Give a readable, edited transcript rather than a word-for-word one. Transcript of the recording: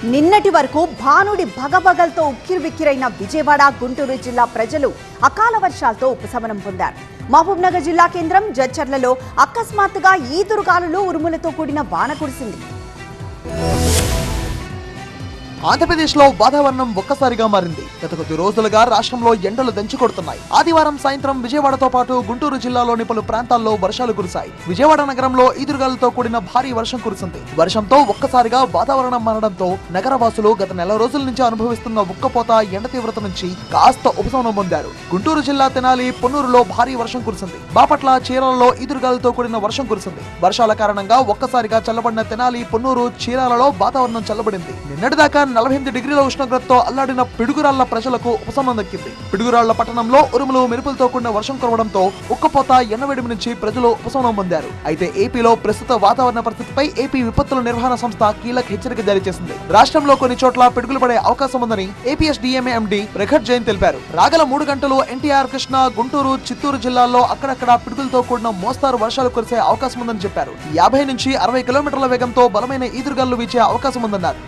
నిన్నటి వరకు భానుడి భగభగల్తో ఉక్కిరిబిక్కిరైన విజయవాడ గుంటూరు జిల్లా ప్రజలు అకాల వర్షాలతో ఉపశమనం పొందారు. మహబూబ్నగర్ జిల్లా కేంద్రం జడ్చర్లలో అకస్మాత్తుగా ఈదురుగాలులు ఉరుములతో కూడిన వాన కురిసింది. ఆంధ్రప్రదేశ్లో వాతావరణం ఒక్కసారిగా మారింది. గత కొద్ది రోజులుగా రాష్ట్రంలో ఎండలు దంచుకొడుతున్నాయి. ఆదివారం సాయంత్రం విజయవాడతో పాటు గుంటూరు జిల్లాలోని పలు ప్రాంతాల్లో వర్షాలు కురిశాయి. విజయవాడ నగరంలో ఈదురుగాలతో కూడిన భారీ వర్షం కురిసింది. వర్షంతో ఒక్కసారిగా వాతావరణం మారడంతో నగరవాసులు గత నెల రోజుల నుంచి అనుభవిస్తున్న ఉక్కపోత, ఎండ తీవ్రత నుంచి కాస్త ఉపశమనం పొందారు. గుంటూరు జిల్లా తెనాలి, పొన్నూరులో భారీ వర్షం కురిసింది. బాపట్ల, చీరాలలో ఈదురుగాలతో కూడిన వర్షం కురిసింది. వర్షాల కారణంగా ఒక్కసారిగా చల్లబడిన తెనాలి, పొన్నూరు, చీరాలలో వాతావరణం చల్లబడింది. నిన్నటిదాకా 48 డిగ్రీల ఉష్ణోగ్రతతో అల్లాడిన పిడుగురాళ్ల ప్రజలకు ఉపశమనం దక్కింది. పిడుగురాళ్ల పట్టణంలో ఉరుములు, మెరుపులతో కూడిన వర్షం కురవడంతో ఉక్కపోత, ఎండవేడిమి నుంచి ప్రజలు ఉపశమనం పొందారు. అయితే ఏపీలో ప్రస్తుత వాతావరణ పరిస్థితిపై ఏపీ విపత్తుల నిర్వహణ సంస్థ కీలక హెచ్చరిక జారీ చేసింది. రాష్ట్రంలో కొన్ని చోట్ల పిడుగులు పడే అవకాశం ఉందని ఏపీఎస్డీఎంఏ ఎండీ ప్రఖర్ జైన్ తెలిపారు. రాగల 3 గంటలు ఎన్టీఆర్, కృష్ణా, గుంటూరు, చిత్తూరు జిల్లాల్లో అక్కడక్కడ పిడుగులతో కూడిన మోస్తారు వర్షాలు కురిసే అవకాశం ఉందని చెప్పారు. 50 నుంచి 60 కిలోమీటర్ల వేగంతో బలమైన ఈదురుగాలు వీచే అవకాశం ఉందన్నారు.